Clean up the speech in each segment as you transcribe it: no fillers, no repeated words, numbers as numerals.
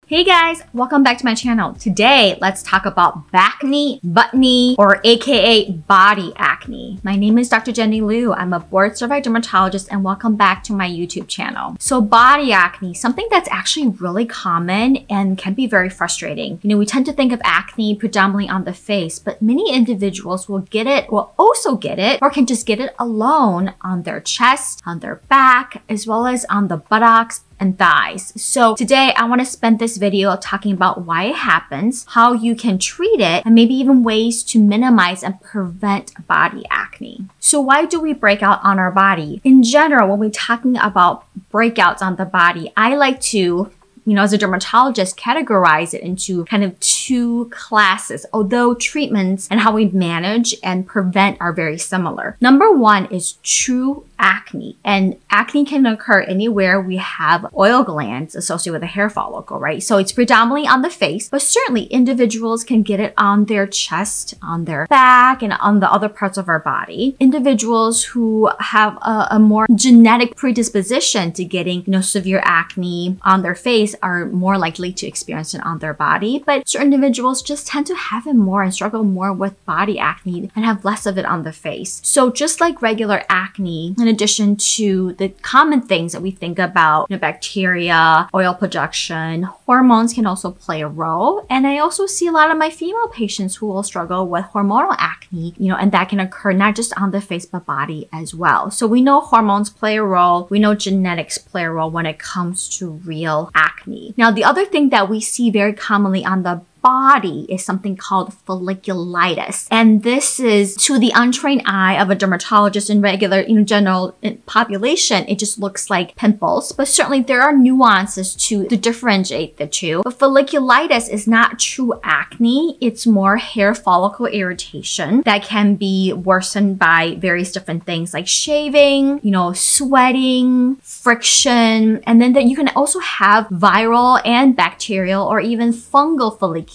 Hey guys, welcome back to my channel. Today, let's talk about backne, buttne, or aka body acne. My name is Dr. Jenny Liu. I'm a board certified dermatologist and welcome back to my YouTube channel. So body acne, something that's actually really common and can be very frustrating. You know, we tend to think of acne predominantly on the face, but many individuals will get it, will also get it, or can just get it alone on their chest, on their back, as well as on the buttocks and thighs. So today I want to spend this video talking about why it happens, how you can treat it, and maybe even ways to minimize and prevent body acne. So why do we break out on our body? In general, when we're talking about breakouts on the body, I like to, as a dermatologist, categorize it into kind of two classes, although treatments and how we manage and prevent are very similar. Number one is true acne, and acne can occur anywhere we have oil glands associated with a hair follicle, right? So it's predominantly on the face, but certainly individuals can get it on their chest, on their back, and on the other parts of our body. Individuals who have a more genetic predisposition to getting, severe acne on their face are more likely to experience it on their body, but certain individuals just tend to have it more and struggle more with body acne and have less of it on the face. So just like regular acne, in addition to the common things that we think about, bacteria, oil production, hormones can also play a role. And I also see a lot of my female patients who will struggle with hormonal acne, and that can occur not just on the face, but body as well. So we know hormones play a role. We know genetics play a role when it comes to real acne. Now, the other thing that we see very commonly on the body is something called folliculitis. And this is, to the untrained eye of a dermatologist in regular, general population, it just looks like pimples. But certainly there are nuances to differentiate the two. But folliculitis is not true acne. It's more hair follicle irritation that can be worsened by various different things like shaving, sweating, friction. And then that you can also have viral and bacterial or even fungal folliculitis.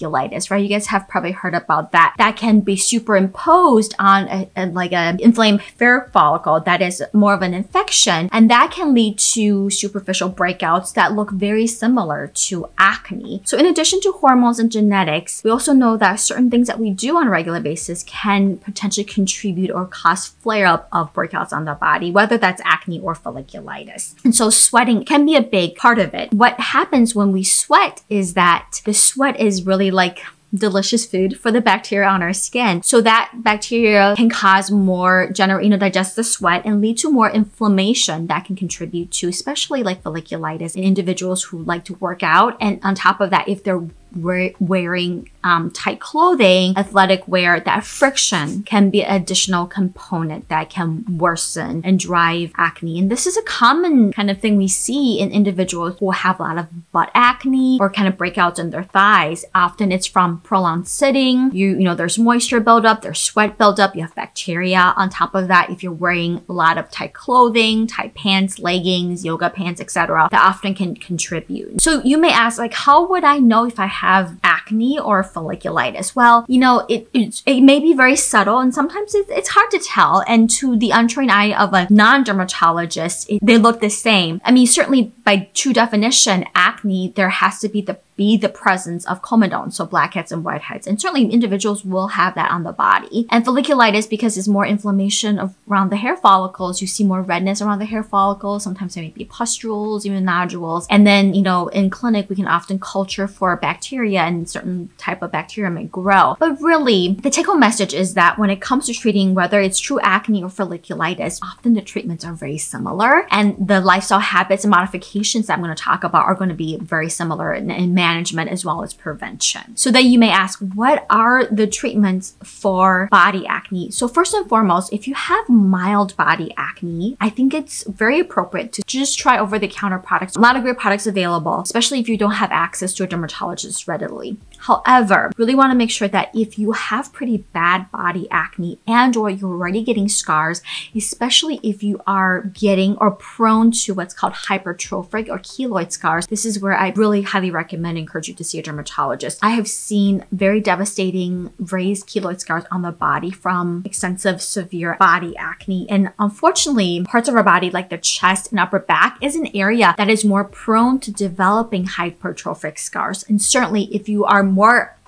Right? You guys have probably heard about that. That can be superimposed on an inflamed hair follicle that is more of an infection. And that can lead to superficial breakouts that look very similar to acne. So in addition to hormones and genetics, we also know that certain things that we do on a regular basis can potentially contribute or cause flare-up of breakouts on the body, whether that's acne or folliculitis. And so sweating can be a big part of it. What happens when we sweat is that the sweat is really like delicious food for the bacteria on our skin. So that bacteria can cause more digest the sweat and lead to more inflammation that can contribute to especially like folliculitis in individuals who like to work out. And on top of that, if they're wearing tight clothing, athletic wear, that friction can be an additional component that can worsen and drive acne. And this is a common kind of thing we see in individuals who have a lot of butt acne or kind of breakouts in their thighs. Often it's from prolonged sitting. There's moisture buildup, there's sweat buildup, you have bacteria. On top of that, if you're wearing a lot of tight clothing, tight pants, leggings, yoga pants, etc., that often can contribute. So you may ask, like, how would I know if I have acne or folliculitis? Well, it may be very subtle and sometimes it's hard to tell. And to the untrained eye of a non-dermatologist, they look the same. I mean, certainly by true definition, acne, there has to be the presence of comedones, so blackheads and whiteheads. And certainly individuals will have that on the body. And folliculitis, because it's more inflammation around the hair follicles, you see more redness around the hair follicles. Sometimes there may be pustules, even nodules. And then, in clinic, we can often culture for bacteria and certain type of bacteria may grow. But really, the take-home message is that when it comes to treating whether it's true acne or folliculitis, often the treatments are very similar. And the lifestyle habits and modifications that I'm going to talk about are going to be very similar in management as well as prevention. So then you may ask, what are the treatments for body acne? So first and foremost, if you have mild body acne, I think it's very appropriate to just try over-the-counter products. A lot of great products available, especially if you don't have access to a dermatologist readily. However, really want to make sure that if you have pretty bad body acne and or you're already getting scars, especially if you are getting or prone to what's called hypertrophic or keloid scars, this is where I really highly recommend recommend and encourage you to see a dermatologist. I have seen very devastating raised keloid scars on the body from extensive severe body acne. And unfortunately, parts of our body like the chest and upper back is an area that is more prone to developing hypertrophic scars. And certainly if you are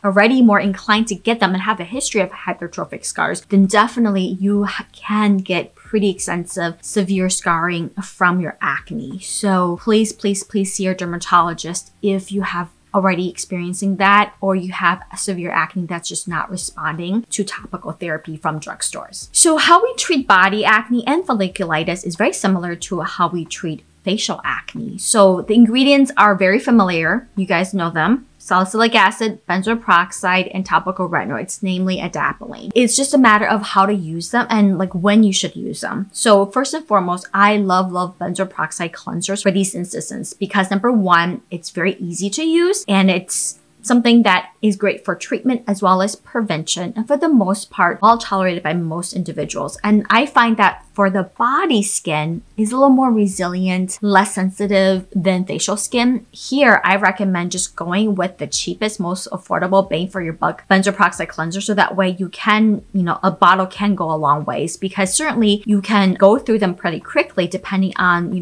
already more inclined to get them and have a history of hypertrophic scars, then definitely you can get pretty extensive severe scarring from your acne. So please, please, please see your dermatologist if you have already experiencing that, or you have a severe acne that's just not responding to topical therapy from drugstores. So how we treat body acne and folliculitis is very similar to how we treat facial acne. So the ingredients are very familiar. You guys know them. Salicylic acid, benzoyl peroxide, and topical retinoids, namely Adapalene. It's just a matter of how to use them and like when you should use them. So first and foremost, I love benzoyl peroxide cleansers for these instances because number one, it's very easy to use and it's something that is great for treatment as well as prevention, and for the most part, well tolerated by most individuals. And I find that for the body skin is a little more resilient, less sensitive than facial skin. Here, I recommend just going with the cheapest, most affordable bang for your buck benzoyl peroxide cleanser, so that way you can, a bottle can go a long ways, because certainly you can go through them pretty quickly depending on,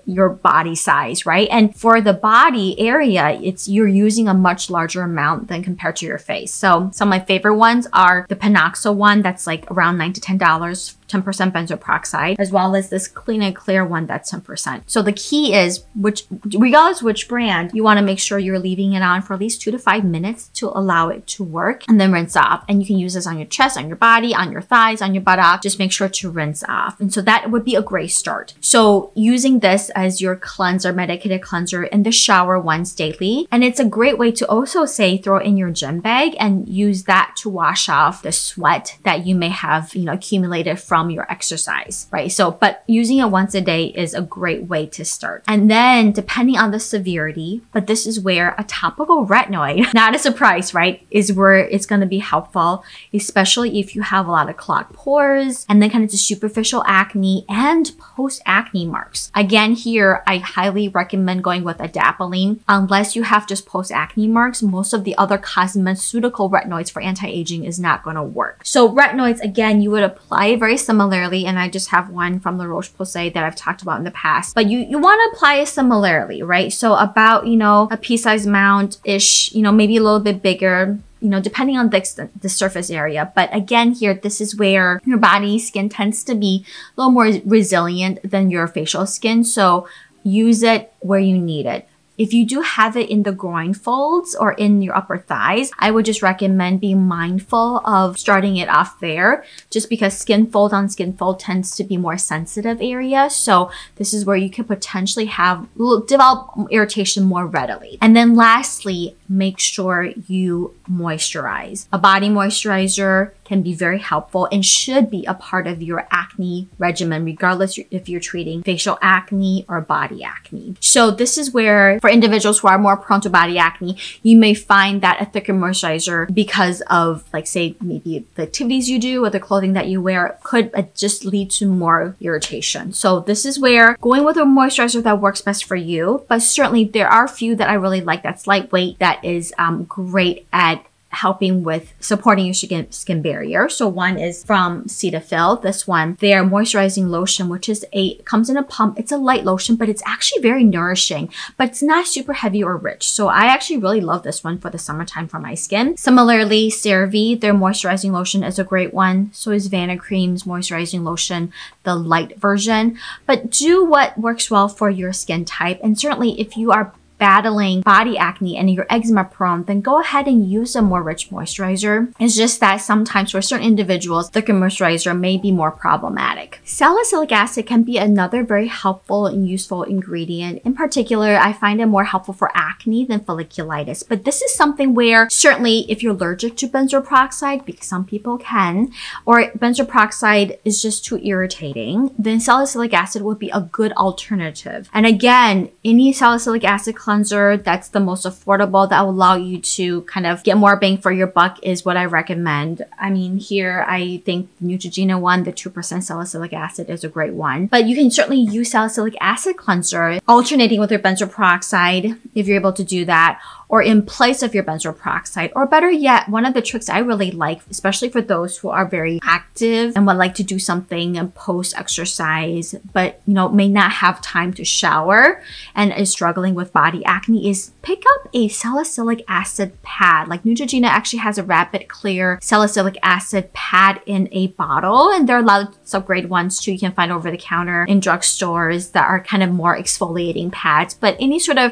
your body size, right? And for the body area, you're using a much larger amount than compared to your face. So some of my favorite ones are the Panoxo one that's like around $9 to $10, 10% benzoyl peroxide, as well as this Clean and Clear one that's 10%. So the key is, regardless which brand, you want to make sure you're leaving it on for at least 2 to 5 minutes to allow it to work, and then rinse off. And you can use this on your chest, on your body, on your thighs, on your buttock. Just make sure to rinse off. And so that would be a great start. So using this as your cleanser, medicated cleanser in the shower once daily. And it's a great way to also say throw it in your gym bag and use that to wash off the sweat that you may have, accumulated from your exercise, right? So, but using it once a day is a great way to start. And then depending on the severity, but this is where a topical retinoid, not a surprise, right, is where it's going to be helpful, especially if you have a lot of clogged pores and then kind of the superficial acne and post-acne marks. Again, here, I highly recommend going with Adapalene. Unless you have just post-acne marks, most of the other cosmeceutical retinoids for anti-aging is not going to work. So retinoids, again, you would apply very similarly, and I just have one from La Roche-Posay that I've talked about in the past, but you want to apply it similarly, right? So about, a pea-sized amount-ish, maybe a little bit bigger, depending on the surface area. But again, here, this is where your body skin tends to be a little more resilient than your facial skin. So use it where you need it. If you do have it in the groin folds or in your upper thighs, I would just recommend being mindful of starting it off there, just because skin fold on skin fold tends to be more sensitive area. So this is where you could potentially develop irritation more readily. And then lastly, make sure you moisturize. A body moisturizer can be very helpful and should be a part of your acne regimen, regardless if you're treating facial acne or body acne. So this is where, for individuals who are more prone to body acne, you may find that a thicker moisturizer, because of, like, say, maybe the activities you do or the clothing that you wear, could just lead to more irritation. So this is where going with a moisturizer that works best for you. But certainly there are a few that I really like that's lightweight, that is great at helping with supporting your skin barrier. So one is from Cetaphil. This one, their moisturizing lotion, which is comes in a pump. It's a light lotion, but it's actually very nourishing, but it's not super heavy or rich. So I actually really love this one for the summertime for my skin. Similarly, CeraVe, their moisturizing lotion is a great one. So is Vanacream's moisturizing lotion, the light version. But do what works well for your skin type. And certainly if you are battling body acne and you're eczema prone, then go ahead and use a more rich moisturizer. It's just that sometimes for certain individuals, thicker moisturizer may be more problematic. Salicylic acid can be another very helpful and useful ingredient. In particular, I find it more helpful for acne than folliculitis. But this is something where certainly if you're allergic to benzoyl peroxide, because some people can, or benzoyl peroxide is just too irritating, then salicylic acid would be a good alternative. And again, any salicylic acid cleanser that's the most affordable, that will allow you to kind of get more bang for your buck, is what I recommend. I mean, here I think the Neutrogena one, the 2% salicylic acid, is a great one. But you can certainly use salicylic acid cleanser alternating with your benzoyl peroxide if you're able to do that, or in place of your benzoyl peroxide. Or better yet, one of the tricks I really like, especially for those who are very active and would like to do something post-exercise, but may not have time to shower and is struggling with body acne, is pick up a salicylic acid pad. Like Neutrogena actually has a rapid clear salicylic acid pad in a bottle, and there are lots of great ones too you can find over the counter in drugstores that are kind of more exfoliating pads. But any sort of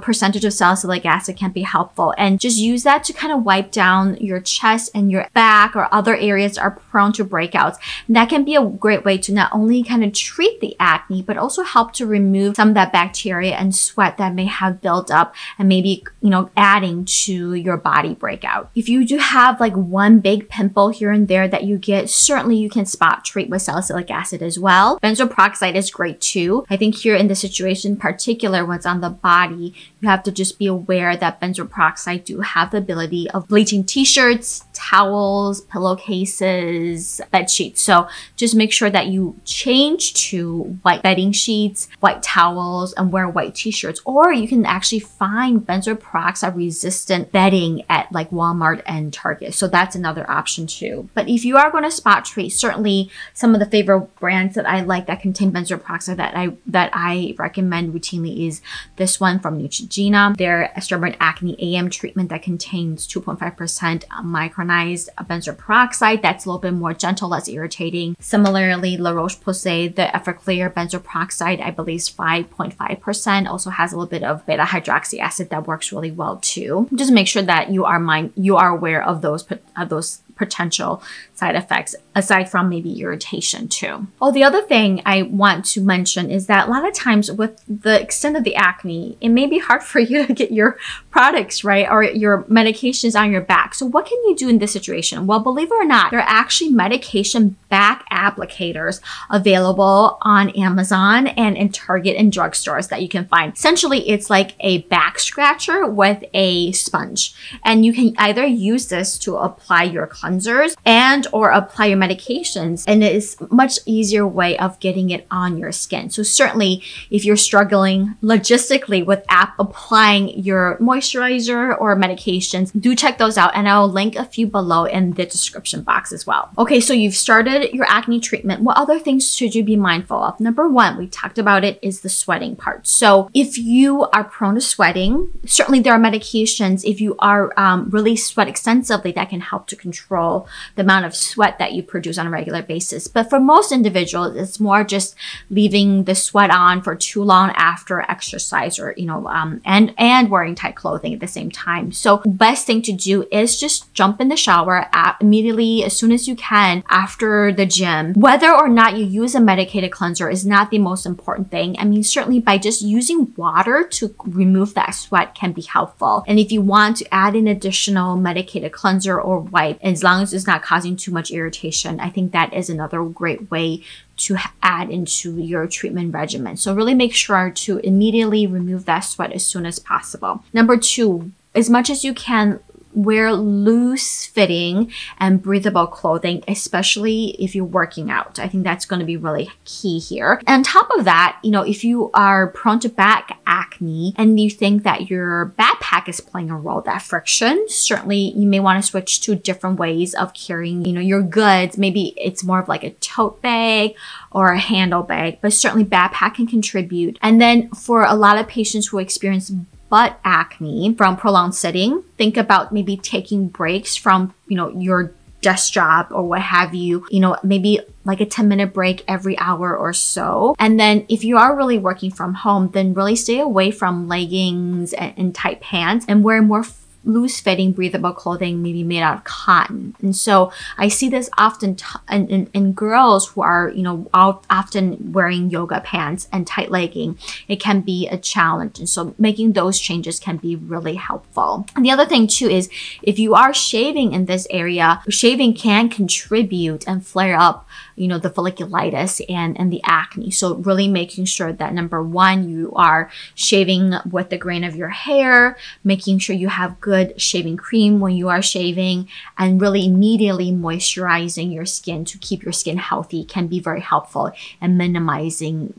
percentage of salicylic acid can be helpful, and just use that to kind of wipe down your chest and your back or other areas that are prone to breakouts. And that can be a great way to not only kind of treat the acne, but also help to remove some of that bacteria and sweat that may have built up and maybe adding to your body breakout. If you do have like one big pimple here and there that you get, certainly you can spot treat with salicylic acid as well. Benzoyl peroxide is great too. I think here in this situation in particular, when it's on the body, you have to just be aware that benzoyl peroxide do have the ability of bleaching t-shirts, towels, pillowcases, bed sheets. So just make sure that you change to white bedding sheets, white towels, and wear white t-shirts. Or you can actually find benzoyl peroxide resistant bedding at like Walmart and Target. So that's another option too. But if you are going to spot treat, certainly some of the favorite brands that I like that contain benzoyl peroxide that I recommend routinely is this one from Neutrogena, their Stubborn Acne AM treatment that contains 2.5% micronized benzoyl peroxide. That's a little bit more gentle, less irritating. Similarly, La Roche-Posay, the Everclear benzoyl peroxide, I believe is 5.5%, also has a little bit of beta hydroxy acid that works really well too. Just make sure that you are aware of those potential side effects, aside from maybe irritation too. Oh, the other thing I want to mention is that a lot of times with the extent of the acne, it may be hard for you to get your products right or your medications on your back. So what can you do in this situation? Well, believe it or not, there are actually medication back applicators available on Amazon and in Target and drugstores that you can find. Essentially, it's like a back scratcher with a sponge, and you can either use this to apply your cleansers and or apply your medications, and it is a much easier way of getting it on your skin. So certainly if you're struggling logistically with applying your moisturizer or medications, do check those out, and I'll link a few below in the description box as well. Okay, so you've started your acne treatment. What other things should you be mindful of? Number one, we talked about it, is the sweating part. So if you are prone to sweating, certainly there are medications if you are really sweat extensively that can help to control the amount of sweat that you produce on a regular basis. But for most individuals, it's more just leaving the sweat on for too long after exercise, or and wearing tight clothing at the same time. So best thing to do is just jump in the shower immediately as soon as you can after the gym. Whether or not you use a medicated cleanser is not the most important thing. I mean, certainly by just using water to remove that sweat can be helpful. And if you want to add an additional medicated cleanser or wipe, as long as it's not causing too much irritation, I think that is another great way to add into your treatment regimen. So really make sure to immediately remove that sweat as soon as possible. Number two, as much as you can, wear loose fitting and breathable clothing, especially if you're working out. I think that's going to be really key here. And on top of that, if you are prone to back acne and you think that your backpack is playing a role, that friction, certainly you may want to switch to different ways of carrying, your goods. Maybe it's more of like a tote bag or a handle bag, but certainly backpack can contribute. And then for a lot of patients who experience butt acne from prolonged sitting, think about maybe taking breaks from, your desk job or what have you, maybe like a 10-minute break every hour or so. And then if you are really working from home, then really stay away from leggings and tight pants and wear more loose fitting breathable clothing, maybe made out of cotton. And so I see this often in girls who are, often wearing yoga pants and tight legging. It can be a challenge. And so making those changes can be really helpful. And the other thing too is if you are shaving in this area, shaving can contribute and flare up, the folliculitis and the acne. So really making sure that number one, you are shaving with the grain of your hair, making sure you have good shaving cream when you are shaving, and really immediately moisturizing your skin to keep your skin healthy can be very helpful in minimizing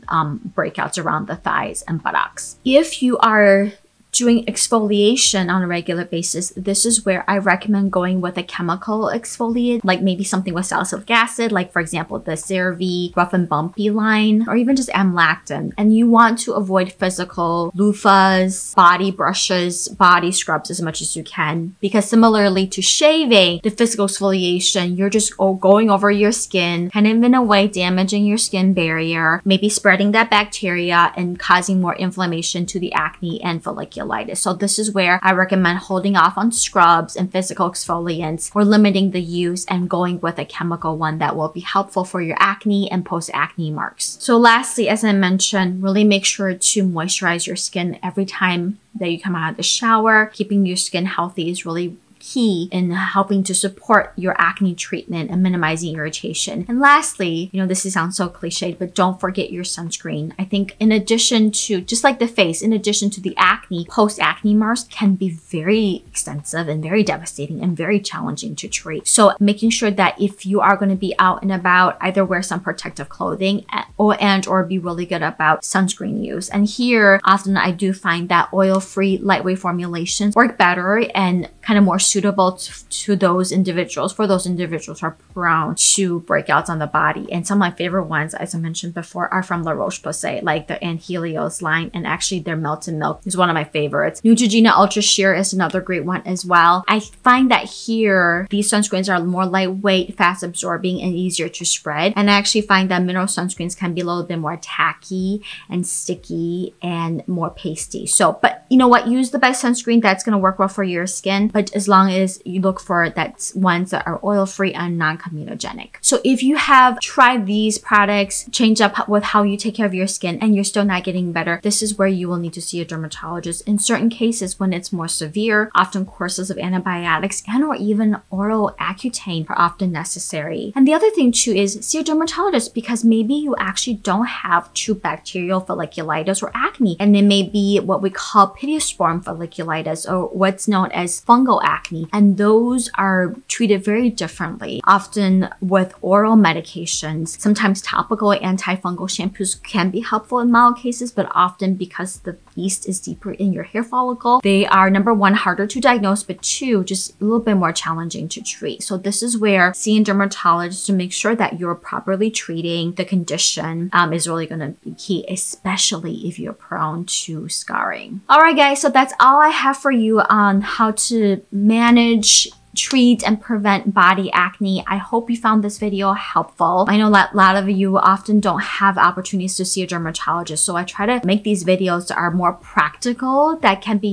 breakouts around the thighs and buttocks. If you are doing exfoliation on a regular basis, this is where I recommend going with a chemical exfoliant, like maybe something with salicylic acid, like for example, the CeraVe Rough and Bumpy line, or even just amlactin. And you want to avoid physical loofahs, body brushes, body scrubs as much as you can, because similarly to shaving, the physical exfoliation, you're just going over your skin, kind of in a way damaging your skin barrier, maybe spreading that bacteria and causing more inflammation to the acne and folliculitis. So this is where I recommend holding off on scrubs and physical exfoliants, or limiting the use and going with a chemical one that will be helpful for your acne and post-acne marks. So lastly, as I mentioned, really make sure to moisturize your skin every time that you come out of the shower. Keeping your skin healthy is really key in helping to support your acne treatment and minimizing irritation. And lastly, this sounds so cliched, but don't forget your sunscreen. I think in addition to, just like the face, in addition to the acne, post-acne marks can be very extensive and very devastating and very challenging to treat. So making sure that if you are going to be out and about, either wear some protective clothing or be really good about sunscreen use. And here, often I do find that oil-free, lightweight formulations work better and kind of more suitable to those individuals, for those individuals who are prone to breakouts on the body. And some of my favorite ones, as I mentioned before, are from La Roche-Posay, like the Anhelios line, and actually their Melted Milk is one of my favorites. Neutrogena Ultra Sheer is another great one as well. I find that here, these sunscreens are more lightweight, fast absorbing, and easier to spread. And I actually find that mineral sunscreens can be a little bit more tacky and sticky and more pasty. So, but you know what? Use the best sunscreen that's going to work well for your skin, but as long as you look for ones that are oil-free and non-comedogenic. So if you have tried these products, change up with how you take care of your skin, and you're still not getting better, this is where you will need to see a dermatologist. In certain cases, when it's more severe, often courses of antibiotics and or even oral Accutane are often necessary. And the other thing too is see a dermatologist, because maybe you actually don't have true bacterial folliculitis or acne, and it may be what we call pittosporum folliculitis, or what's known as fungal acne, and those are treated very differently, often with oral medications. Sometimes topical antifungal shampoos can be helpful in mild cases, but often because the yeast is deeper in your hair follicle, they are, number one, harder to diagnose, but two, just a little bit more challenging to treat. So this is where seeing dermatologists to make sure that you're properly treating the condition is really going to be key, especially if you're prone to scarring. All right, guys, so that's all I have for you on how to manage, treat, and prevent body acne. I hope you found this video helpful. I know that a lot of you often don't have opportunities to see a dermatologist, so I try to make these videos that are more practical, that can be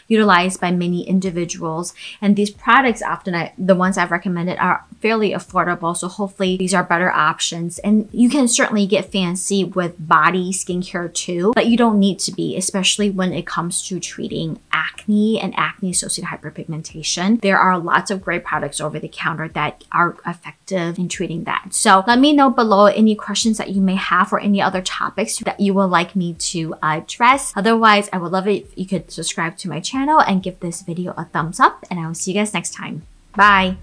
utilized by many individuals. And these products, often the ones I've recommended, are fairly affordable, so hopefully these are better options. And you can certainly get fancy with body skincare too, but you don't need to be, especially when it comes to treating acne and acne-associated hyperpigmentation. There are lots of great products over the counter that are effective in treating that. So let me know below any questions that you may have, or any other topics that you would like me to address. Otherwise, I would love it if you could subscribe to my channel and give this video a thumbs up, and I will see you guys next time. Bye!